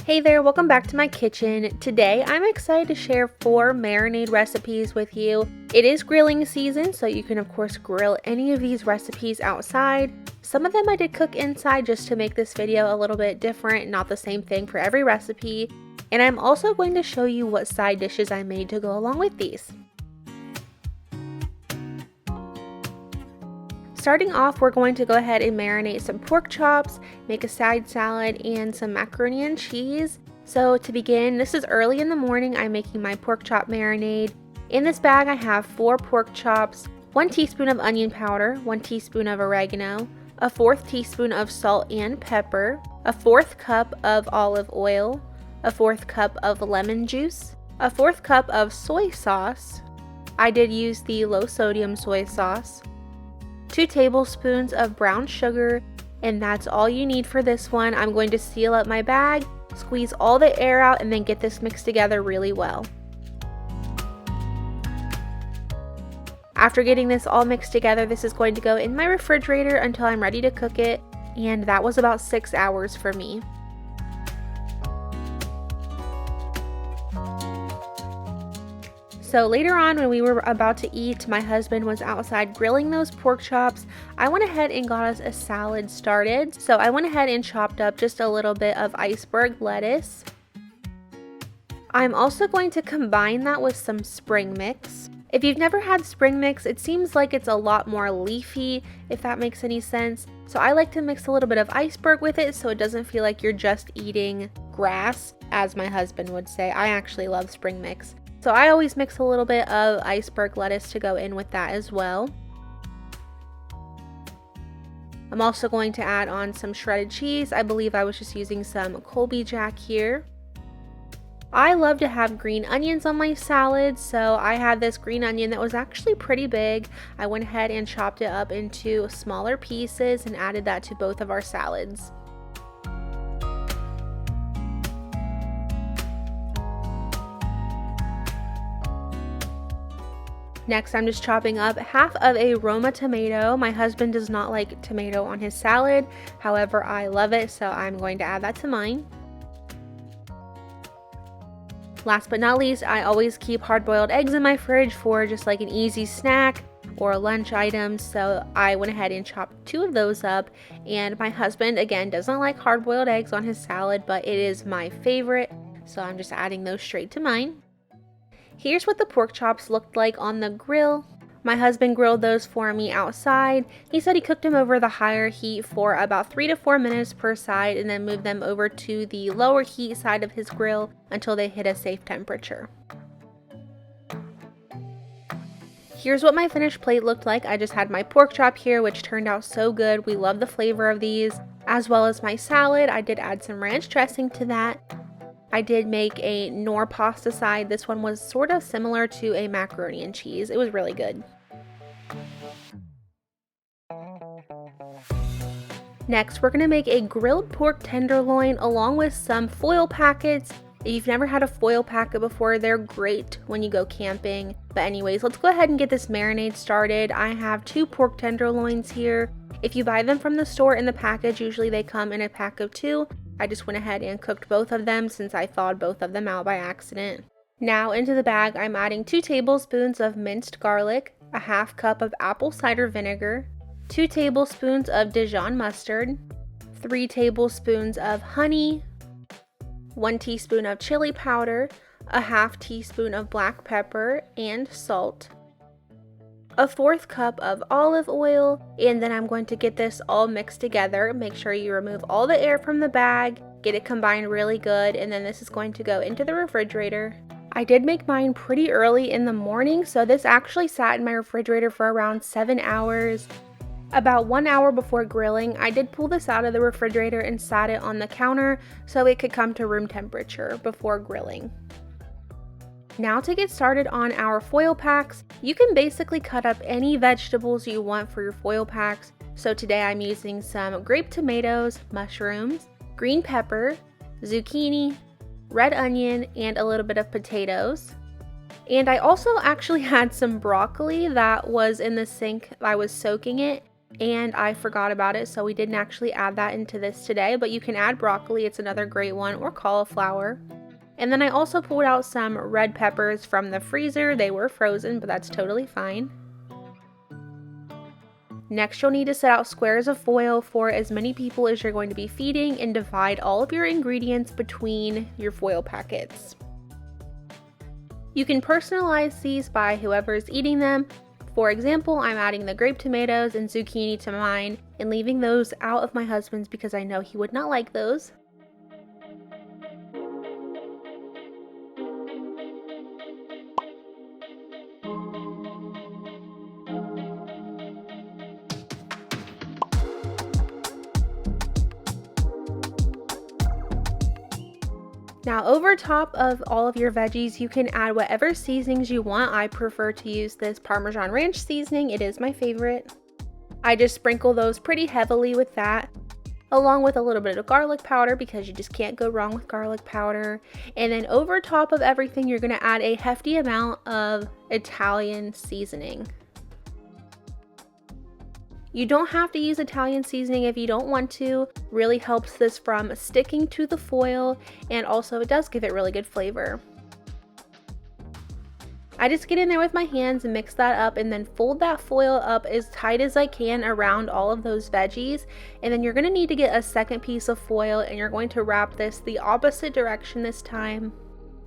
Hey there, welcome back to my kitchen. Today I'm excited to share 4 marinade recipes with you. It is grilling season, so you can of course grill any of these recipes outside. Some of them I did cook inside just to make this video a little bit different, not the same thing for every recipe. And I'm also going to show you what side dishes I made to go along with these. Starting off, we're going to go ahead and marinate some pork chops, make a side salad, and some macaroni and cheese. So to begin, this is early in the morning, I'm making my pork chop marinade. In this bag I have 4 pork chops, 1 teaspoon of onion powder, 1 teaspoon of oregano, a 1/4 teaspoon of salt and pepper, a 1/4 cup of olive oil, a 1/4 cup of lemon juice, a 1/4 cup of soy sauce. I did use the low sodium soy sauce. 2 tablespoons of brown sugar, and that's all you need for this one. I'm going to seal up my bag, squeeze all the air out, and then get this mixed together really well. After getting this all mixed together, this is going to go in my refrigerator until I'm ready to cook it, and that was about 6 hours for me. So later on, when we were about to eat, my husband was outside grilling those pork chops. I went ahead and got us a salad started. So I went ahead and chopped up just a little bit of iceberg lettuce. I'm also going to combine that with some spring mix. If you've never had spring mix, it seems like it's a lot more leafy, if that makes any sense. So I like to mix a little bit of iceberg with it so it doesn't feel like you're just eating grass, as my husband would say. I actually love spring mix. So I always mix a little bit of iceberg lettuce to go in with that as well. I'm also going to add on some shredded cheese. I believe I was just using some Colby Jack here. I love to have green onions on my salad, so I had this green onion that was actually pretty big. I went ahead and chopped it up into smaller pieces and added that to both of our salads. Next, I'm just chopping up half of a Roma tomato. My husband does not like tomato on his salad. However, I love it, so I'm going to add that to mine. Last but not least, I always keep hard-boiled eggs in my fridge for just like an easy snack or a lunch item. So I went ahead and chopped 2 of those up. And my husband, again, doesn't like hard-boiled eggs on his salad, but it is my favorite. So I'm just adding those straight to mine. Here's what the pork chops looked like on the grill. My husband grilled those for me outside. He said he cooked them over the higher heat for about 3 to 4 minutes per side and then moved them over to the lower heat side of his grill until they hit a safe temperature. Here's what my finished plate looked like. I just had my pork chop here, which turned out so good. We love the flavor of these, as well as my salad. I did add some ranch dressing to that. I did make a Knorr pasta side. This one was sort of similar to a macaroni and cheese. It was really good. Next, we're going to make a grilled pork tenderloin along with some foil packets. If you've never had a foil packet before, they're great when you go camping. But anyways, let's go ahead and get this marinade started. I have 2 pork tenderloins here. If you buy them from the store in the package, usually they come in a pack of 2. I just went ahead and cooked both of them since I thawed both of them out by accident. Now into the bag, I'm adding 2 tablespoons of minced garlic, a 1/2 cup of apple cider vinegar, 2 tablespoons of Dijon mustard, 3 tablespoons of honey, 1 teaspoon of chili powder, a 1/2 teaspoon of black pepper and salt, a 1/4 cup of olive oil, and then I'm going to get this all mixed together. Make sure you remove all the air from the bag, get it combined really good, and then this is going to go into the refrigerator. I did make mine pretty early in the morning, so this actually sat in my refrigerator for around 7 hours. About 1 hour before grilling, I did pull this out of the refrigerator and sat it on the counter so it could come to room temperature before grilling. Now to get started on our foil packs, you can basically cut up any vegetables you want for your foil packs. So today I'm using some grape tomatoes, mushrooms, green pepper, zucchini, red onion, and a little bit of potatoes. And I also actually had some broccoli that was in the sink. I was soaking it. and I forgot about it, so we didn't actually add that into this today, but you can add broccoli, it's another great one, or cauliflower. And then I also pulled out some red peppers from the freezer. They were frozen, but that's totally fine. Next, you'll need to set out squares of foil for as many people as you're going to be feeding and divide all of your ingredients between your foil packets. You can personalize these by whoever is eating them. For example, I'm adding the grape tomatoes and zucchini to mine and leaving those out of my husband's because I know he would not like those. Now over top of all of your veggies, you can add whatever seasonings you want. I prefer to use this Parmesan Ranch seasoning. It is my favorite. I just sprinkle those pretty heavily with that, along with a little bit of garlic powder because you just can't go wrong with garlic powder. And then over top of everything, you're gonna add a hefty amount of Italian seasoning. You don't have to use Italian seasoning if you don't want to. Really helps this from sticking to the foil, and also it does give it really good flavor. I just get in there with my hands and mix that up and then fold that foil up as tight as I can around all of those veggies. And then you're going to need to get a second piece of foil and you're going to wrap this the opposite direction this time.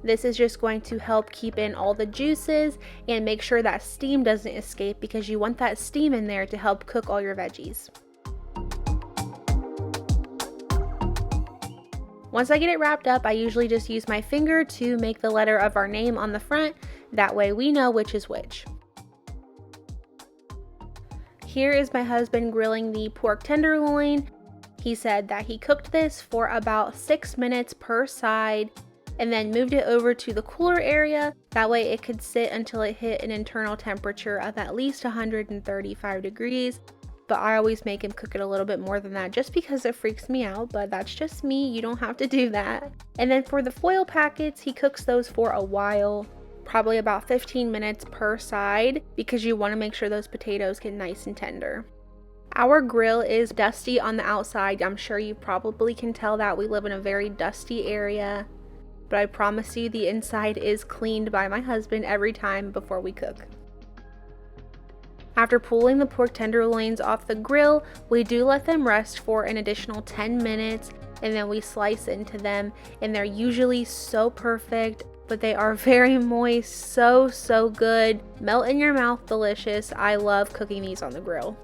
This is just going to help keep in all the juices and make sure that steam doesn't escape because you want that steam in there to help cook all your veggies. Once I get it wrapped up, I usually just use my finger to make the letter of our name on the front. That way we know which is which. Here is my husband grilling the pork tenderloin. He said that he cooked this for about 6 minutes per side and then moved it over to the cooler area. That way it could sit until it hit an internal temperature of at least 135 degrees. But I always make him cook it a little bit more than that just because it freaks me out, but that's just me. You don't have to do that. And then for the foil packets, he cooks those for a while, probably about 15 minutes per side because you want to make sure those potatoes get nice and tender. Our grill is dusty on the outside. I'm sure you probably can tell that we live in a very dusty area. But I promise you the inside is cleaned by my husband every time before we cook. After pulling the pork tenderloins off the grill, we do let them rest for an additional 10 minutes and then we slice into them, and they're usually so perfect, but they are very moist, so good. Melt in your mouth, delicious. I love cooking these on the grill.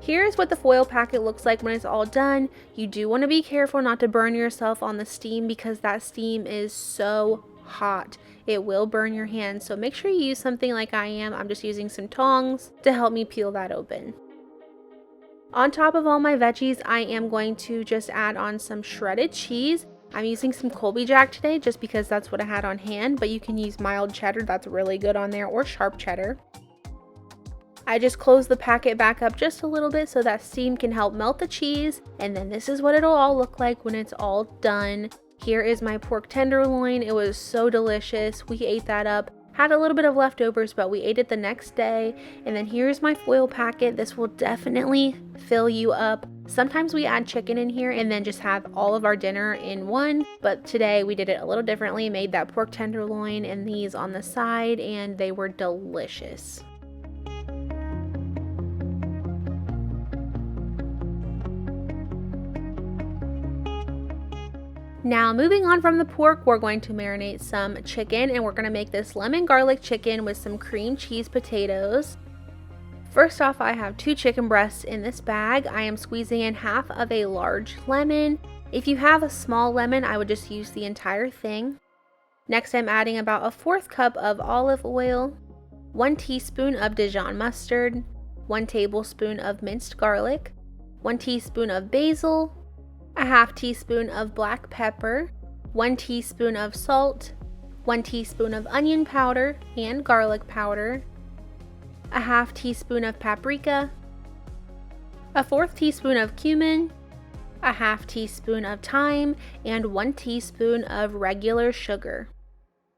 Here's what the foil packet looks like when it's all done. You do want to be careful not to burn yourself on the steam because that steam is so hot. It will burn your hands, so make sure you use something like I am. I'm just using some tongs to help me peel that open. On top of all my veggies, I am going to just add on some shredded cheese. I'm using some Colby Jack today just because that's what I had on hand, but you can use mild cheddar, that's really good on there, or sharp cheddar. I just close the packet back up just a little bit so that steam can help melt the cheese, and then this is what it'll all look like when it's all done. Here is my pork tenderloin. It was so delicious. We ate that up. Had a little bit of leftovers, but we ate it the next day. And then here's my foil packet. This will definitely fill you up. Sometimes we add chicken in here and then just have all of our dinner in one, but today we did it a little differently. Made that pork tenderloin and these on the side, and they were delicious. Now moving on from the pork, we're going to marinate some chicken, and we're going to make this lemon garlic chicken with some cream cheese potatoes. First off, I have 2 chicken breasts in this bag. I am squeezing in half of a large lemon. If you have a small lemon, I would just use the entire thing. Next, I'm adding about a 1/4 cup of olive oil, 1 teaspoon of Dijon mustard, 1 tablespoon of minced garlic, 1 teaspoon of basil, a 1/2 teaspoon of black pepper, 1 teaspoon of salt, 1 teaspoon of onion powder and garlic powder, a 1/2 teaspoon of paprika, a 1/4 teaspoon of cumin, a 1/2 teaspoon of thyme, and 1 teaspoon of regular sugar.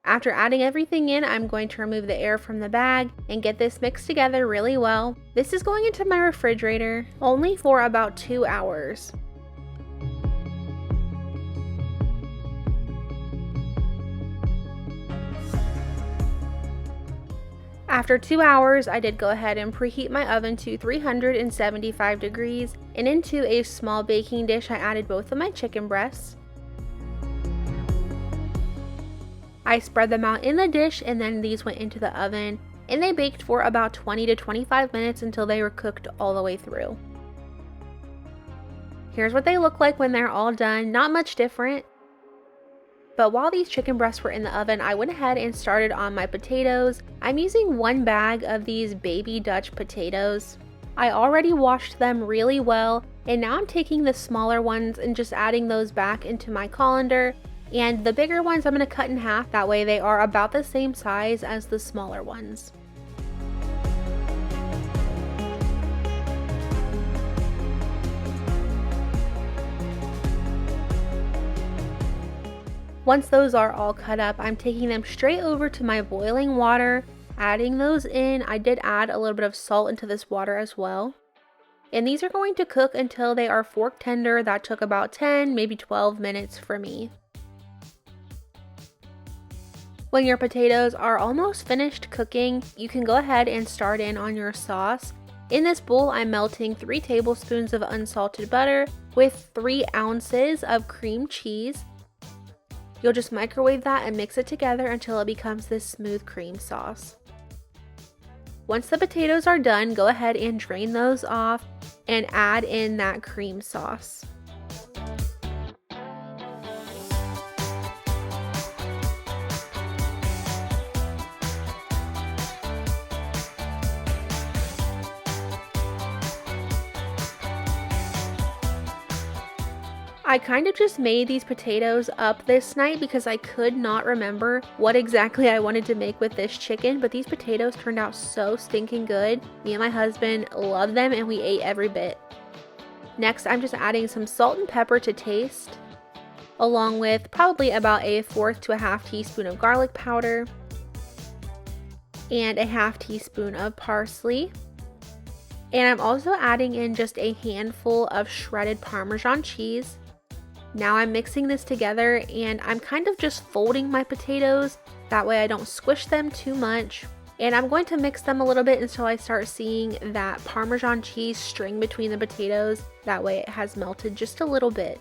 After adding everything in, I'm going to remove the air from the bag and get this mixed together really well. This is going into my refrigerator, only for about 2 hours. After 2 hours, I did go ahead and preheat my oven to 375 degrees, and into a small baking dish I added both of my chicken breasts. I spread them out in the dish, and then these went into the oven, and they baked for about 20 to 25 minutes until they were cooked all the way through. Here's what they look like when they're all done, not much different. But while these chicken breasts were in the oven, I went ahead and started on my potatoes. I'm using 1 bag of these baby Dutch potatoes. I already washed them really well, and now I'm taking the smaller ones and just adding those back into my colander. And the bigger ones I'm going to cut in half, that way they are about the same size as the smaller ones. Once those are all cut up, I'm taking them straight over to my boiling water, adding those in. I did add a little bit of salt into this water as well. And these are going to cook until they are fork tender. That took about 10, maybe 12 minutes for me. When your potatoes are almost finished cooking, you can go ahead and start in on your sauce. In this bowl, I'm melting 3 tablespoons of unsalted butter with 3 ounces of cream cheese. You'll just microwave that and mix it together until it becomes this smooth cream sauce. Once the potatoes are done, go ahead and drain those off and add in that cream sauce. I kind of just made these potatoes up this night because I could not remember what exactly I wanted to make with this chicken, but these potatoes turned out so stinking good. Me and my husband loved them and we ate every bit. Next, I'm just adding some salt and pepper to taste, along with probably about 1/4 to 1/2 teaspoon of garlic powder and 1/2 teaspoon of parsley. And I'm also adding in just a handful of shredded Parmesan cheese. Now I'm mixing this together and I'm kind of just folding my potatoes, that way I don't squish them too much. And I'm going to mix them a little bit until I start seeing that Parmesan cheese string between the potatoes, that way it has melted just a little bit.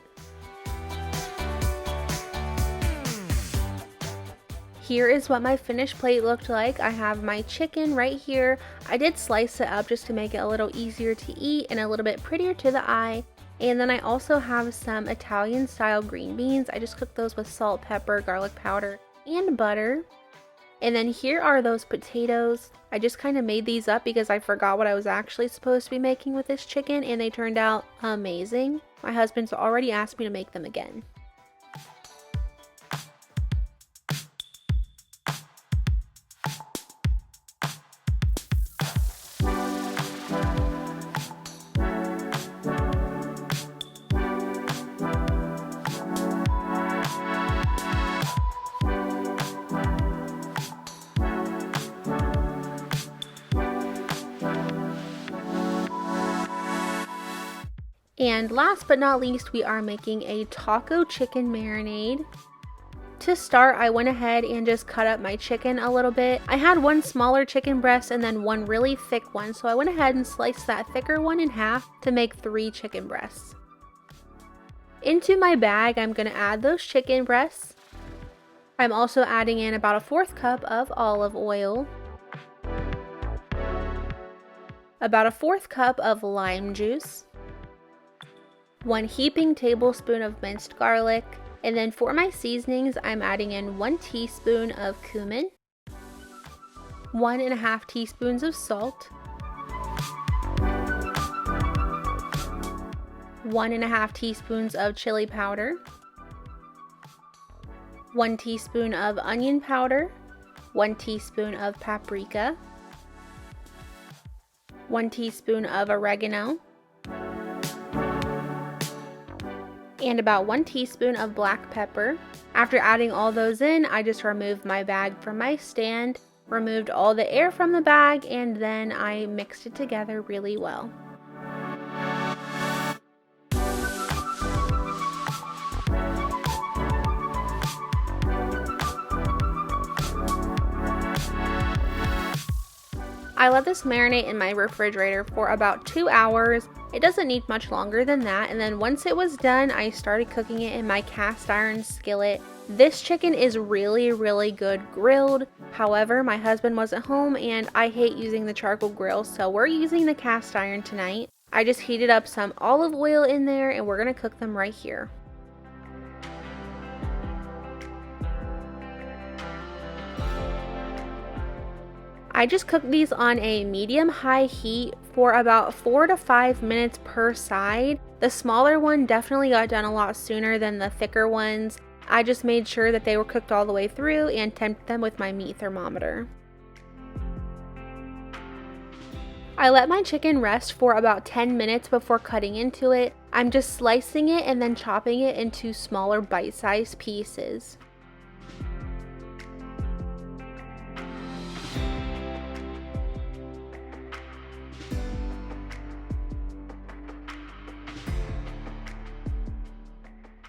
Here is what my finished plate looked like. I have my chicken right here. I did slice it up just to make it a little easier to eat and a little bit prettier to the eye. And then I also have some Italian style green beans. I just cooked those with salt, pepper, garlic powder, and butter. And then here are those potatoes. I just kind of made these up because I forgot what I was actually supposed to be making with this chicken, and they turned out amazing. My husband's already asked me to make them again. And last but not least, we are making a taco chicken marinade. To start, I went ahead and just cut up my chicken a little bit. I had 1 smaller chicken breast and then 1 really thick one, so I went ahead and sliced that thicker one in half to make 3 chicken breasts. Into my bag, I'm going to add those chicken breasts. I'm also adding in about 1/4 cup of olive oil, about 1/4 cup of lime juice, 1 heaping tablespoon of minced garlic, and then for my seasonings, I'm adding in 1 teaspoon of cumin, 1.5 teaspoons of salt, 1.5 teaspoons of chili powder, 1 teaspoon of onion powder, 1 teaspoon of paprika, 1 teaspoon of oregano, and about 1 teaspoon of black pepper. After adding all those in, I just removed my bag from my stand, removed all the air from the bag, and then I mixed it together really well. I let this marinate in my refrigerator for about 2 hours. It doesn't need much longer than that, and then once it was done, I started cooking it in my cast iron skillet. This chicken is really good grilled. However, my husband wasn't home and I hate using the charcoal grill, so we're using the cast iron tonight. I just heated up some olive oil in there and we're gonna cook them right here. I just cooked these on a medium-high heat for about 4 to 5 minutes per side. The smaller one definitely got done a lot sooner than the thicker ones. I just made sure that they were cooked all the way through and temped them with my meat thermometer. I let my chicken rest for about 10 minutes before cutting into it. I'm just slicing it and then chopping it into smaller bite-sized pieces.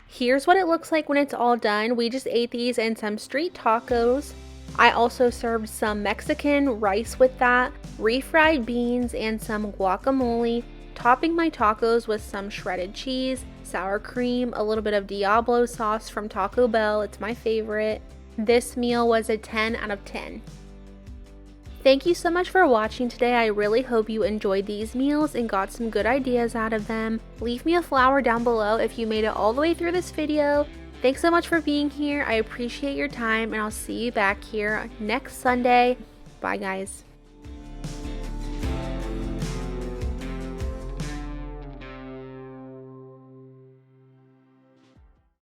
Here's what it looks like when it's all done. We just ate these and some street tacos. I also served some Mexican rice with that, refried beans, and some guacamole, topping my tacos with some shredded cheese, sour cream, a little bit of Diablo sauce from Taco Bell. It's my favorite. This meal was a 10 out of 10. Thank you so much for watching today. I really hope you enjoyed these meals and got some good ideas out of them. Leave me a flower down below if you made it all the way through this video. Thanks so much for being here. I appreciate your time and I'll see you back here next Sunday. Bye guys.